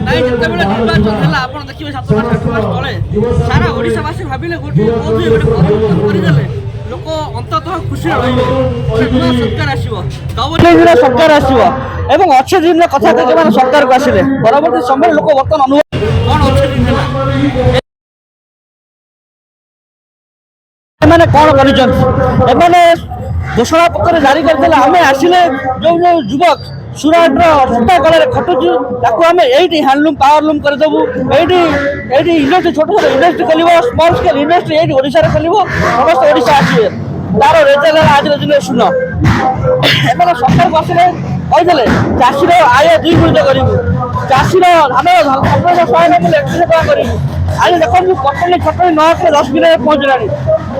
ନାଇଁ ଯେତେବେଳେ ନିର୍ବାଚନ ହେଲା ଆପଣ ଦେଖିବେ 7 ମାସ ତଳେ ସାରା ଓଡ଼ିଶାବାସୀ ଭାବିଲେ ଗୋଟେ ପରିବର୍ତ୍ତନ କରିଦେଲେ ଲୋକ ଅନ୍ତତଃ ଖୁସିରେ ରହିବେ। ନୂଆ ସରକାର ଆସିବ, ଡବଲ ସରକାର ଆସିବ ଏବଂ ଅଛେ ଦିନରେ କଥା କହିକି ମାନେ ସରକାରକୁ ଆସିଲେ ପରବର୍ତ୍ତୀ ସମୟରେ ଲୋକ ବର୍ତ୍ତମାନ ଅନୁଭବ କ'ଣ ଅଛେ ଦିନ ହେଲା ଏମାନେ କ'ଣ କରିଛନ୍ତି। ଏମାନେ ଘୋଷଣା ପତ୍ର ଜାରି କରିଥିଲେ ଆମେ ଆସିଲେ ଯୋଉ ଯୋଉ ଯୁବକ ସୁରାଟର ରାସ୍ତା କଳରେ ଖଟୁଛୁ ତାକୁ ଆମେ ଏଇଠି ହ୍ୟାଣ୍ଡଲୁମ୍ ପାୱାରଲୁମ୍ କରିଦେବୁ, ଏଇଠି ଇଣ୍ଡଷ୍ଟ୍ରି ଛୋଟ ଛୋଟ ଇଣ୍ଡଷ୍ଟ୍ରି ଖୋଲିବ, ସ୍ମଲ୍ ସ୍କେଲ୍ ଇଣ୍ଡଷ୍ଟ୍ରି ଏଇଠି ଓଡ଼ିଶାରେ ଖୋଲିବ, ସମସ୍ତେ ଓଡ଼ିଶା ଆସିବେ। ତାର ରେଜଲ୍ଟ ହେଲା ଆଜିର ଦିନରେ ଶୂନ। ଏମାନେ ସରକାରକୁ ଆସିଲେ କହିଦେଲେ ଚାଷୀର ଆୟ ଦ୍ୱିଗୁଣିତ କରିବୁ, ଚାଷୀର ଧାନର 100 ଟଙ୍କା କରିବୁ। ଆଜି ଦେଖନ୍ତୁ କଟନୀ ଛଟଣୀ 9 10 ଦିନରେ ପହଞ୍ଚିଲାଣି।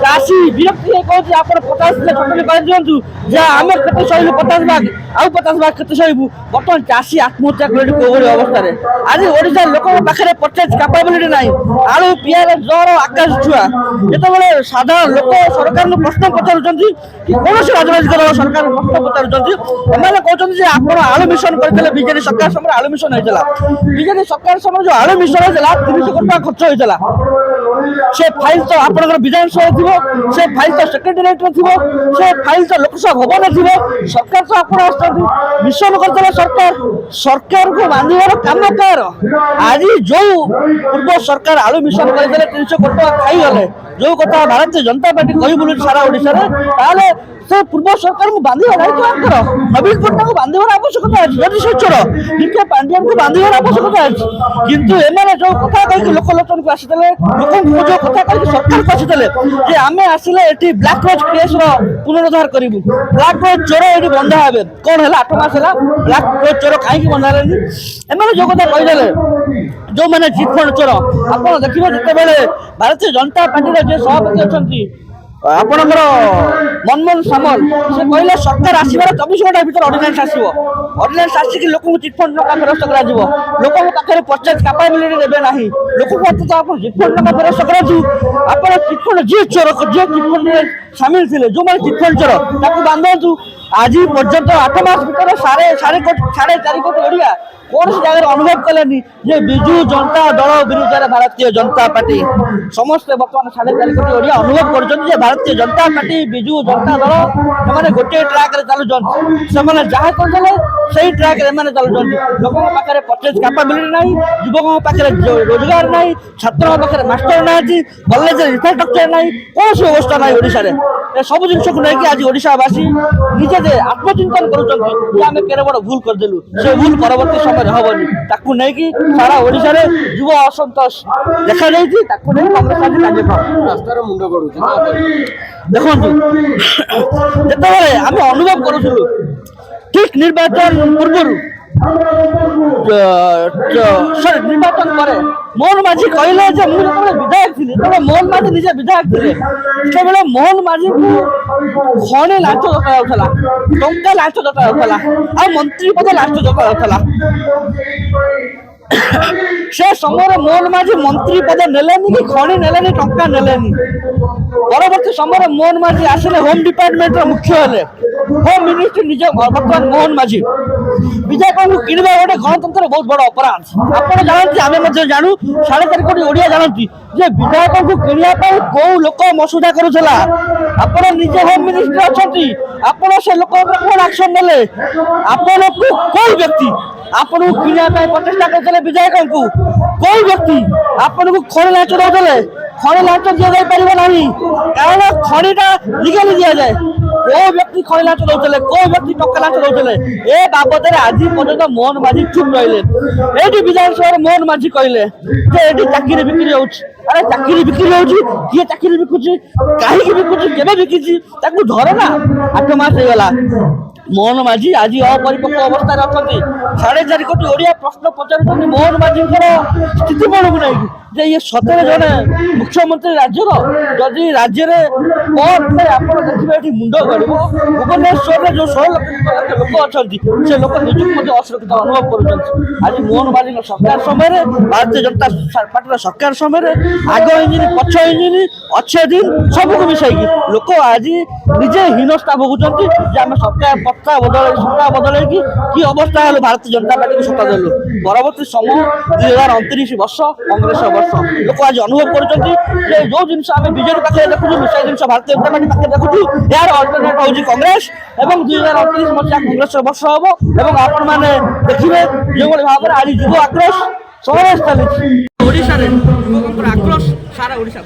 ଚାଷୀ ବିରକ୍ତି ହେଇ କହୁଛି ଆପଣ 50 ଦିନ ଛଟଣୀ କରିଦିଅନ୍ତୁ, ଯାହା ଆମେ କେତେ ସହିବୁ 50 ଭାଗ, ଆଉ 50 ଭାଗ କେତେ ସହିବୁ। ବର୍ତ୍ତମାନ ଚାଷୀ ଆତ୍ମହତ୍ୟା କଲେ କୋଭଳି ଅବସ୍ଥାରେ। ଆଜି ଓଡ଼ିଶାର ଲୋକଙ୍କ ପାଖରେ ପର୍ଚେଜ୍ କାପାବିଲିଟି ନାହିଁ। ଆଳୁ ପିଆଜ ଦର ଆକାଶ ଛୁଆ। ଯେତେବେଳେ ସାଧାରଣ ଲୋକ ସରକାରଙ୍କୁ ପ୍ରଶ୍ନ ପଚାରୁଛନ୍ତି କି କୌଣସି ରାଜନୈତିକ ଦଳ ସରକାରଙ୍କୁ ପ୍ରଶ୍ନ ପଚାରୁଛନ୍ତି, ଏମାନେ କହୁଛନ୍ତି ଯେ ଆପଣ ଆଳୁ ମିଶନ କରିଥିଲେ ବିଜେଡି ସରକାର ସମୟରେ ଆଳୁ ମିଶନ ହେଇଥିଲା। ବିଜେଡି ସରକାର ସମୟରେ ଯୋଉ ଆଳୁ ମିଶନ ହେଇଥିଲା 300 କୋଟି ଟଙ୍କା ଖର୍ଚ୍ଚ ହେଇଥିଲା। ସେ ଫାଇଲ ତ ଆପଣଙ୍କର ବିଧାନସଭା ଥିବ, ସେ ଫାଇଲ ତ ସେକ୍ରେଟାରିଏଟରେ ଥିବ, ସେ ଫାଇଲ ତ ଲୋକସଭା ଭବନରେ ଥିବ। ସରକାର ତ ଆପଣ ଆସିଛନ୍ତି ମିଶନ କରିଦେଲେ ସରକାରକୁ ବାନ୍ଧିବାର କାମ କାହାର। ଆଜି ଯୋଉ ପୂର୍ବ ସରକାର ଆଳୁ ମିଶନ କରିଦେଲେ 300 କୋଟି ଟଙ୍କା ଖାଇଗଲେ, ଯୋଉ କଥା ଭାରତୀୟ ଜନତା ପାର୍ଟି କହି ବୁଲୁଛି ସାରା ଓଡ଼ିଶାରେ, ତାହେଲେ ସେ ପୂର୍ବ ସରକାରଙ୍କୁ ବାନ୍ଧିବା ଦାୟିତ୍ୱ ଆଙ୍କର। ନବୀନ ପଟ୍ଟନାୟକଙ୍କୁ ବାନ୍ଧିବାର ଆବଶ୍ୟକତା ଅଛି, ଯଦି ସ୍ୱଚ୍ଛର ଡିକେ ପାଣ୍ଡିଆନଙ୍କୁ ବାନ୍ଧିବାର ଆବଶ୍ୟକତା ଅଛି। କିନ୍ତୁ ଏମାନେ ଯୋଉ କଥା କହିକି ଲୋକଲୋଚନକୁ ଆସିଥିଲେ, ଲୋକଙ୍କୁ ଯୋଉ କଥା କହିକି ସରକାରକୁ ଆସିଥିଲେ ଯେ ଆମେ ଆସିଲେ ଏଠି ବ୍ଲାକ୍ ରୋଜ୍ କେସ୍ର ପୁନରୁଦ୍ଧାର କରିବୁ, ବ୍ଲାକ୍ ରୋଜ୍ ଚୋର ଏଠି ବନ୍ଧା ହେବେ। କ'ଣ ହେଲା 8 ମାସ ହେଲା ବ୍ଲାକ୍ ରୋଜ୍ ଚୋର କାହିଁକି ବନ୍ଧା ହେଲେନି? ଏମାନେ ଯୋଉ କଥା କହିଦେଲେ ଯୋଉମାନେ ଚିଟ୍ଫଣ୍ଡ ଚୋର, ଆପଣ ଦେଖିବେ ଯେତେବେଳେ ଭାରତୀୟ ଜନତା ପାର୍ଟିର ଯିଏ ସଭାପତି ଅଛନ୍ତି ଆପଣଙ୍କର ମନମୋହନ ସାମଲ, ସେ କହିଲେ ସରକାର ଆସିବାର 24 ଘଣ୍ଟା ଭିତରେ ଅର୍ଡିନାନ୍ସ ଆସିବ, ଅର୍ଡିନାନ୍ସ ଆସିକି ଲୋକଙ୍କୁ ଚିଟ୍ଫଣ୍ଡ ଟଙ୍କା ଫେରସ୍ତ କରାଯିବ। ଲୋକଙ୍କ ପାଖରେ ପର୍ଚେଜ୍ କାପାବିଲିଟି ଦେବେ ନାହିଁ, ଲୋକଙ୍କୁ ଅନ୍ତତଃ ଆପଣ ଚିଟ୍ଫଣ୍ଡ ଟଙ୍କା ଫେରସ୍ତ କରାଯିବ। ଆପଣ ଚିଟ୍ଫଣ୍ଡ ଯିଏ ଚିଟ୍ଫଣ୍ଡରେ ସାମିଲ ଥିଲେ, ଯୋଉମାନେ ଚିଟ୍ଫଣ୍ଡ ଚୋର ତାକୁ ବାନ୍ଧନ୍ତୁ। ଆଜି ପର୍ଯ୍ୟନ୍ତ 8 ମାସ ଭିତରେ ସାଢ଼େ 4 କୋଟି ଓଡ଼ିଆ କୌଣସି ଜାଗାରେ ଅନୁଭବ କଲେନି ଯେ ବିଜୁ ଜନତା ଦଳ ବିରୁଦ୍ଧରେ ଭାରତୀୟ ଜନତା ପାର୍ଟି। ସମସ୍ତେ ବର୍ତ୍ତମାନ 4.5 କୋଟି ଓଡ଼ିଆ ଅନୁଭବ କରୁଛନ୍ତି ଯେ ଭାରତୀୟ ଜନତା ପାର୍ଟି ବିଜୁ ଜନତା ଦଳ ସେମାନେ ଗୋଟିଏ ଟ୍ରାକରେ ଚାଲୁଛନ୍ତି। ସେମାନେ ଯାହା କରିଦେଲେ ସେଇ ଟ୍ରାକରେ ଏମାନେ ଚାଲୁଛନ୍ତି। ଲୋକଙ୍କ ପାଖରେ ପର୍ଚେଜ୍ କାପାବିଲିଟି ନାହିଁ, ଯୁବକଙ୍କ ପାଖରେ ରୋଜଗାର ନାହିଁ, ଛାତ୍ରଙ୍କ ପାଖରେ ମାଷ୍ଟର ନାହାନ୍ତି, କଲେଜରେ ଇନଫ୍ରାଷ୍ଟ୍ରକ୍ଚର ନାହିଁ, କୌଣସି ବ୍ୟବସ୍ଥା ନାହିଁ ଓଡ଼ିଶାରେ। ଏ ସବୁ ଜିନିଷକୁ ନେଇକି ଆଜି ଓଡ଼ିଶାବାସୀ ନିଜେ ଯେ ଆତ୍ମଚିନ୍ତନ କରୁଛନ୍ତି ଯେ ଆମେ କେତେ ବଡ଼ ଭୁଲ କରିଦେଲୁ, ସେ ଭୁଲ ପରବର୍ତ୍ତୀ ସମୟରେ ହବନି। ତାକୁ ନେଇକି ସାରା ଓଡ଼ିଶାରେ ଯୁବ ଅସନ୍ତୋଷ ଦେଖାଯାଇଛି। ତାକୁ ନେଇ କଂଗ୍ରେସ ଆଜି କାର୍ଯ୍ୟକ୍ରମ ରାସ୍ତାର ମୁଣ୍ଡ କରୁଛି। ଦେଖନ୍ତୁ ଯେତେବେଳେ ଆମେ ଅନୁଭବ କରୁଥିଲୁ ଠିକ ନିର୍ବାଚନ ପୂର୍ବରୁ ନିର୍ବାଚନ ପରେ ମୋହନ ମାଝୀ କହିଲେ ଯେ ମୁଁ ଯେତେବେଳେ ବିଧାୟକ ଥିଲି, ଯେତେବେଳେ ମୋହନ ମାଝୀ ନିଜେ ବିଧାୟକ ଥିଲେ, ସେତେବେଳେ ମୋହନ ମାଝୀଙ୍କୁ ଖଣି ଲାଞ୍ଚ ଦରକାର, ଟଙ୍କା ଲାଞ୍ଚ ଦରକାର, ଆଉ ମନ୍ତ୍ରୀ ପଦ ଲାଞ୍ଚ ଦରକାର। ସେ ସମୟରେ ମୋହନ ମାଝୀ ମନ୍ତ୍ରୀ ପଦ ନେଲେନି କି ଖଣି ନେଲେନି, ଟଙ୍କା ନେଲେନି। ପରବର୍ତ୍ତୀ ସମୟରେ ମୋହନ ମାଝୀ ଆସିଲେ ହୋମ ଡିପାର୍ଟମେଣ୍ଟର ମୁଖ୍ୟ ହେଲେ, ହୋମ ମିନିଷ୍ଟ୍ରି ନିଜ ବର୍ତ୍ତମାନ ମୋହନ ମାଝୀ। ବିଧାୟକଙ୍କୁ କିଣିବା ଗୋଟେ ଗଣତନ୍ତ୍ର ବହୁତ ବଡ଼ ଅପରାଧ। ଆପଣ ଜାଣନ୍ତି, ଆମେ ମଧ୍ୟ ଜାଣୁ, 4.5 କୋଟି ଓଡ଼ିଆ ଜାଣନ୍ତି ଯେ ବିଧାୟକଙ୍କୁ କିଣିବା ପାଇଁ କୋଉ ଲୋକ ମସୁଦା କରୁଥିଲା। ଆପଣ ନିଜେ ହୋମ ମିନିଷ୍ଟ୍ରି ଅଛନ୍ତି, ଆପଣ ସେ ଲୋକ ଉପରେ କ'ଣ ଆକ୍ସନ ନେଲେ? ଆପଣଙ୍କୁ କୋଉ ବ୍ୟକ୍ତି ଆପଣଙ୍କୁ କିଣିବା ପାଇଁ ପ୍ରଚେଷ୍ଟା କରିଥିଲେ? ବିଧାୟକଙ୍କୁ କୋଉ ବ୍ୟକ୍ତି ଆପଣଙ୍କୁ ଖଣି ଲାଞ୍ଚ ଦଉଥିଲେ? ଖଣି ଲାଞ୍ଚ ଦିଆଯାଇ ପାରିବ ନାହିଁ, କାରଣ ଖଣିଟା ଲିଗାଲି ଦିଆଯାଏ। କୋଉ ବ୍ୟକ୍ତି ଖଣି ଲାଞ୍ଚ ଦଉଥିଲେ, କୋଉ ବ୍ୟକ୍ତି ଟଙ୍କା ଲାଞ୍ଚ ଦଉଥିଲେ, ଏ ବାବଦରେ ଆଜି ପର୍ଯ୍ୟନ୍ତ ମୋହନ ମାଝୀ ଚୁପ୍ ରହିଲେ। ଏଇଠି ବିଧାନସଭାରେ ମୋହନ ମାଝୀ କହିଲେ ଯେ ଏଠି ଚାକିରି ବିକ୍ରି ହଉଛି। ଆରେ ଚାକିରି ବିକ୍ରି ହଉଛି, କିଏ ଚାକିରି ବିକୁଛି, କାହିଁକି ବିକୁଛି, କେବେ ବିକିଛି, ତାକୁ ଧର ନା। 8 ମାସ ହେଇଗଲା। ମୋହନ ମାଝୀ ଆଜି ଅପରିପକ୍ୱ ଅବସ୍ଥାରେ ଅଛନ୍ତି। 4.5 କୋଟି ଓଡ଼ିଆ ପ୍ରଶ୍ନ ପଚାରୁଛନ୍ତି ମୋହନ ମାଝୀଙ୍କର ସ୍ଥିତି କଣକୁ ନେଇକି ଯେ ଇଏ ସତରେ ଜଣେ ମୁଖ୍ୟମନ୍ତ୍ରୀ ରାଜ୍ୟର। ଯଦି ରାଜ୍ୟରେ ଆପଣ ଦେଖିବେ ଏଠି ମୁଣ୍ଡ ଗଡ଼ିବ। ଭୁବନେଶ୍ୱରରେ ଯୋଉ 16 ଲକ୍ଷ ଲୋକ ଅଛନ୍ତି, ସେ ଲୋକ ନିଜକୁ ମଧ୍ୟ ଅସୁରକ୍ଷିତ ଅନୁଭବ କରୁଛନ୍ତି। ଆଜି ମୋହନ ମାଝୀଙ୍କ ସରକାର ସମୟରେ, ଭାରତୀୟ ଜନତା ପାର୍ଟିର ସରକାର ସମୟରେ ଆଗ ଇଞ୍ଜିନ ପଛ ଇଞ୍ଜିନ ଅଛେ ଦିନ ସବୁକୁ ମିଶାଇକି ଲୋକ ଆଜି ନିଜେ ହୀନସ୍ଥା ଭୋଗୁଛନ୍ତି ଯେ ଆମେ ସରକାର ସତ୍ତା ବଦଳେଇକି କି ଅବସ୍ଥା ହେଲେ ଭାରତୀୟ ଜନତା ପାର୍ଟିକୁ ସତ୍ତା ଦେଲୁ। ପରବର୍ତ୍ତୀ ସମୟ 2029 ବର୍ଷ କଂଗ୍ରେସ ବର୍ଷ। ଲୋକ ଆଜି ଅନୁଭବ କରୁଛନ୍ତି ଯେ ଯୋଉ ଜିନିଷ ଆମେ ବିଜେଡି ପାଖରେ ଦେଖୁଛୁ ସେଇ ଜିନିଷ ଭାରତୀୟ ଜନତା ପାର୍ଟି ପାଖରେ ଦେଖୁଛୁ। ଏହାର ଅଲ୍ଟରନେଟ୍ ହଉଛି କଂଗ୍ରେସ ଏବଂ 2029 ମସିହା କଂଗ୍ରେସର ବର୍ଷ ହବ ଏବଂ ଆପଣମାନେ ଦେଖିବେ ଯେଉଁଭଳି ଭାବରେ ଆଜି ଯୁବ ଆକ୍ରୋଶ ସହରରେ ଚାଲିଛି। ଓଡ଼ିଶାରେ ଯୁବକଙ୍କର ଆକ୍ରୋଶ ସାରା ଓଡ଼ିଶା।